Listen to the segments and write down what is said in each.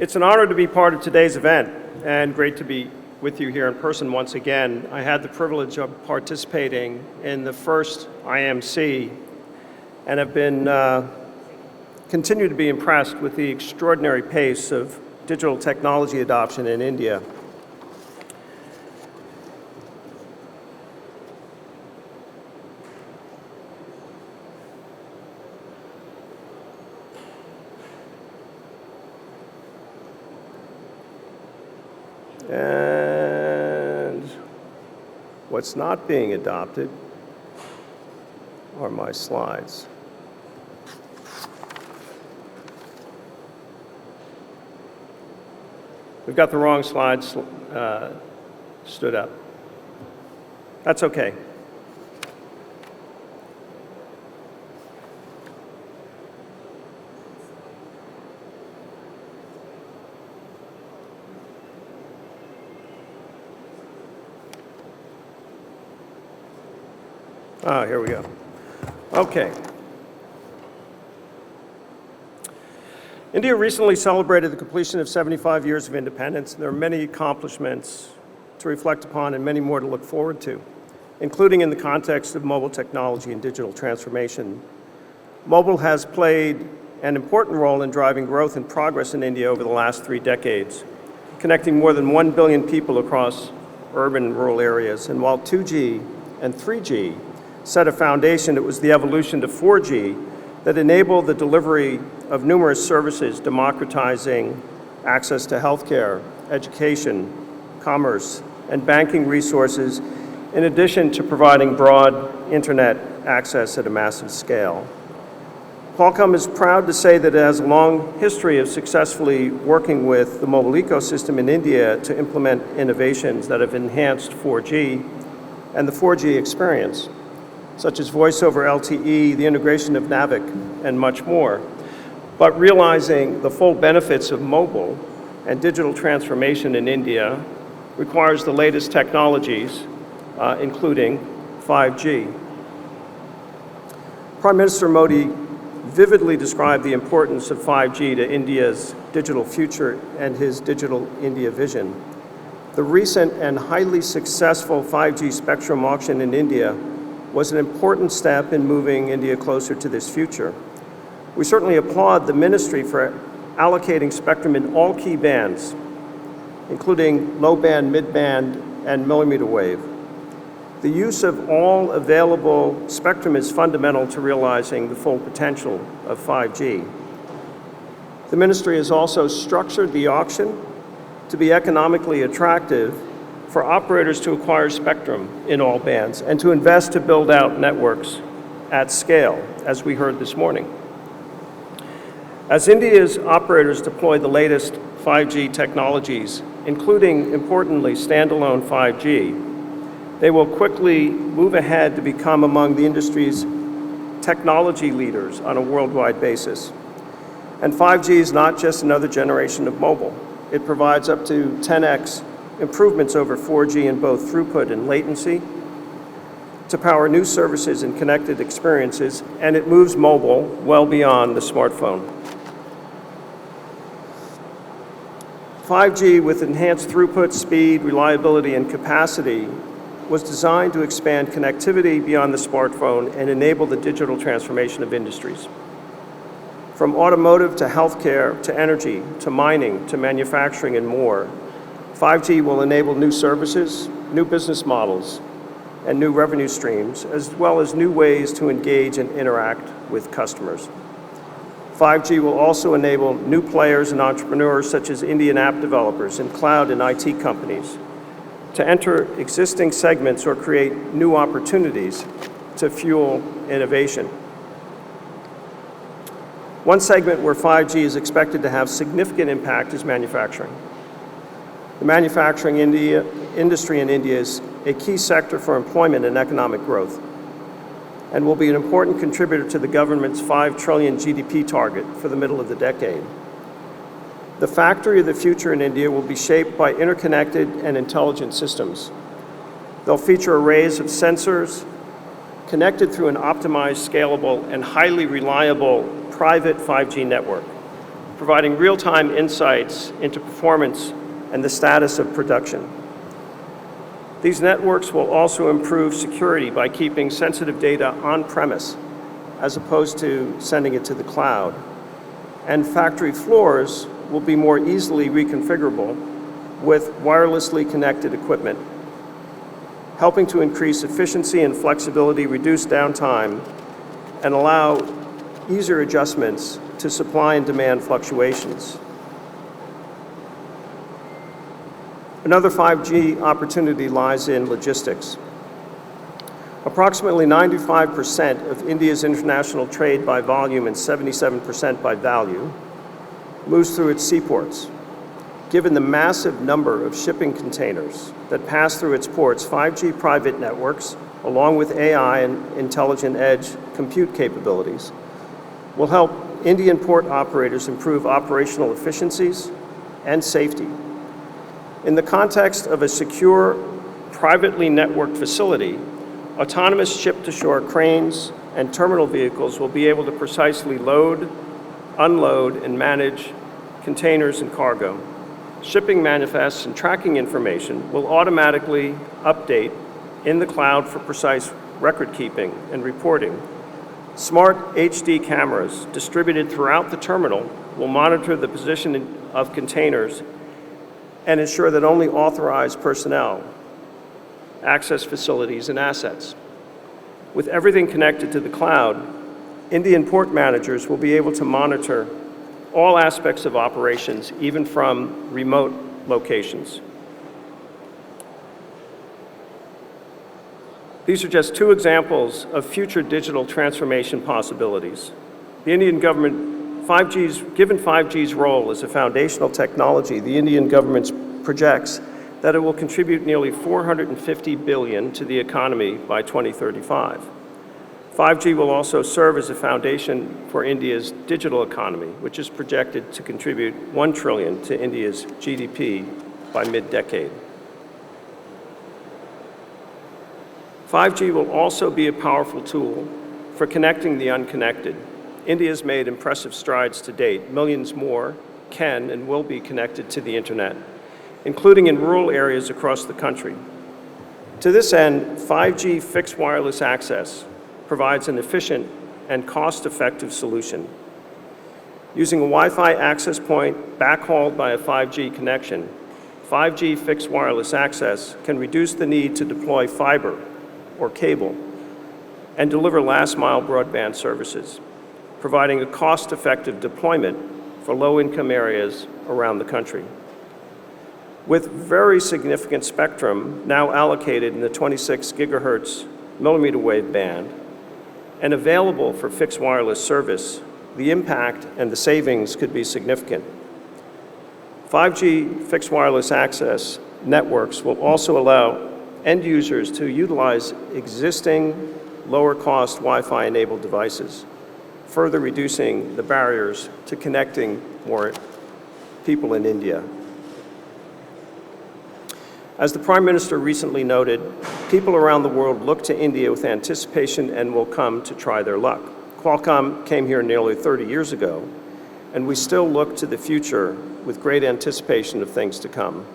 It's an honor to be part of today's event and great to be with you here in person once again. I had the privilege of participating in the first IMC and have been continue to be impressed with the extraordinary pace of digital technology adoption in India. And what's not being adopted are my slides. We've got the wrong slides stood up. That's okay. Here we go. Okay. India recently celebrated the completion of 75 years of independence, and there are many accomplishments to reflect upon and many more to look forward to, including in the context of mobile technology and digital transformation. Mobile has played an important role in driving growth and progress in India over the last 3 decades, connecting more than 1 billion people across urban and rural areas. And while 2G and 3G set a foundation, it was the evolution to 4G that enabled the delivery of numerous services, democratizing access to healthcare, education, commerce, and banking resources, in addition to providing broad internet access at a massive scale. Qualcomm is proud to say that it has a long history of successfully working with the mobile ecosystem in India to implement innovations that have enhanced 4G and the 4G experience, such as voice over LTE, the integration of Navic, and much more. But realizing the full benefits of mobile and digital transformation in India requires the latest technologies, including 5G. Prime Minister Modi vividly described the importance of 5G to India's digital future and his Digital India vision. The recent and highly successful 5G spectrum auction in India was an important step in moving India closer to this future. We certainly applaud the ministry for allocating spectrum in all key bands, including low band, mid band, and millimeter wave. The use of all available spectrum is fundamental to realizing the full potential of 5G. The ministry has also structured the auction to be economically attractive for operators to acquire spectrum in all bands and to invest to build out networks at scale, as we heard this morning. As India's operators deploy the latest 5G technologies, including, importantly, standalone 5G, they will quickly move ahead to become among the industry's technology leaders on a worldwide basis. And 5G is not just another generation of mobile. It provides up to 10x improvements over 4G in both throughput and latency to power new services and connected experiences, and it moves mobile well beyond the smartphone. 5G, with enhanced throughput, speed, reliability, and capacity, was designed to expand connectivity beyond the smartphone and enable the digital transformation of industries. From automotive to healthcare to energy to mining to manufacturing and more, 5G will enable new services, new business models, and new revenue streams, as well as new ways to engage and interact with customers. 5G will also enable new players and entrepreneurs such as Indian app developers and cloud and IT companies to enter existing segments or create new opportunities to fuel innovation. One segment where 5G is expected to have significant impact is manufacturing. The manufacturing industry in India is a key sector for employment and economic growth, and will be an important contributor to the government's 5 trillion GDP target for the middle of the decade. The factory of the future in India will be shaped by interconnected and intelligent systems. They'll feature arrays of sensors connected through an optimized, scalable, and highly reliable private 5G network. providing real-time insights into performance and the status of production. These networks will also improve security by keeping sensitive data on-premise as opposed to sending it to the cloud. And factory floors will be more easily reconfigurable with wirelessly connected equipment, helping to increase efficiency and flexibility, reduce downtime, and allow easier adjustments to supply and demand fluctuations. Another 5G opportunity lies in logistics. Approximately 95% of India's international trade by volume and 77% by value moves through its seaports. Given the massive number of shipping containers that pass through its ports, 5G private networks, along with AI and intelligent edge compute capabilities, will help Indian port operators improve operational efficiencies and safety. In the context of a secure, privately networked facility, autonomous ship-to-shore cranes and terminal vehicles will be able to precisely load, unload, and manage containers and cargo. Shipping manifests and tracking information will automatically update in the cloud for precise record keeping and reporting. Smart HD cameras distributed throughout the terminal will monitor the position of containers and ensure that only authorized personnel access facilities and assets. With everything connected to the cloud, Indian port managers will be able to monitor all aspects of operations, even from remote locations. These are just two examples of future digital transformation possibilities. The Indian government, given 5G's role as a foundational technology, the Indian government projects that it will contribute nearly $450 billion to the economy by 2035. 5G will also serve as a foundation for India's digital economy, which is projected to contribute $1 trillion to India's GDP by mid-decade. 5G will also be a powerful tool for connecting the unconnected. India has made impressive strides to date. Millions more can and will be connected to the internet, including in rural areas across the country. To this end, 5G fixed wireless access provides an efficient and cost-effective solution. Using a Wi-Fi access point backhauled by a 5G connection, 5G fixed wireless access can reduce the need to deploy fiber or cable and deliver last-mile broadband services, providing a cost-effective deployment for low-income areas around the country. With very significant spectrum now allocated in the 26 gigahertz millimeter wave band and available for fixed wireless service, the impact and the savings could be significant. 5G fixed wireless access networks will also allow end users to utilize existing lower-cost Wi-Fi enabled devices, further reducing the barriers to connecting more people in India. As the Prime Minister recently noted, people around the world look to India with anticipation and will come to try their luck. Qualcomm came here nearly 30 years ago, and we still look to the future with great anticipation of things to come.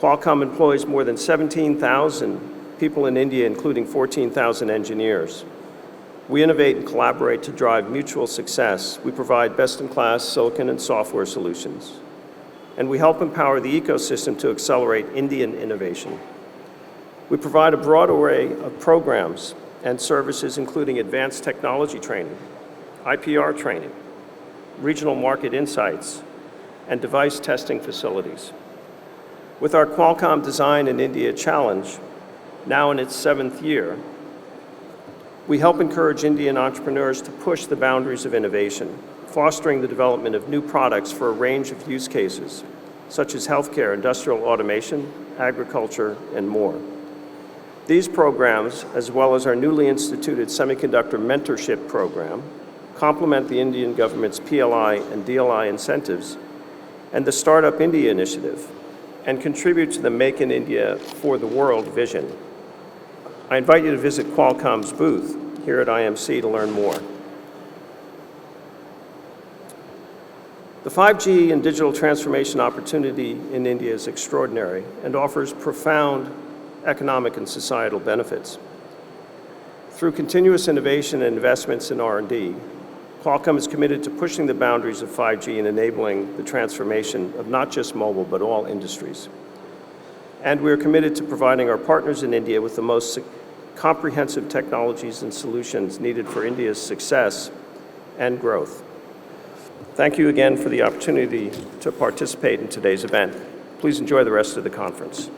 Qualcomm employs more than 17,000 people in India, including 14,000 engineers. We innovate and collaborate to drive mutual success. We provide best-in-class silicon and software solutions, and we help empower the ecosystem to accelerate Indian innovation. We provide a broad array of programs and services, including advanced technology training, IPR training, regional market insights, and device testing facilities. With our Qualcomm Design in India Challenge, now in its 7th year, we help encourage Indian entrepreneurs to push the boundaries of innovation, fostering the development of new products for a range of use cases, such as healthcare, industrial automation, agriculture, and more. These programs, as well as our newly instituted semiconductor mentorship program, complement the Indian government's PLI and DLI incentives and the Startup India initiative, and contribute to the Make in India for the World vision. I invite you to visit Qualcomm's booth here at IMC to learn more. The 5G and digital transformation opportunity in India is extraordinary and offers profound economic and societal benefits. Through continuous innovation and investments in R&D, Qualcomm is committed to pushing the boundaries of 5G and enabling the transformation of not just mobile, but all industries. And we are committed to providing our partners in India with the most comprehensive technologies and solutions needed for India's success and growth. Thank you again for the opportunity to participate in today's event. Please enjoy the rest of the conference.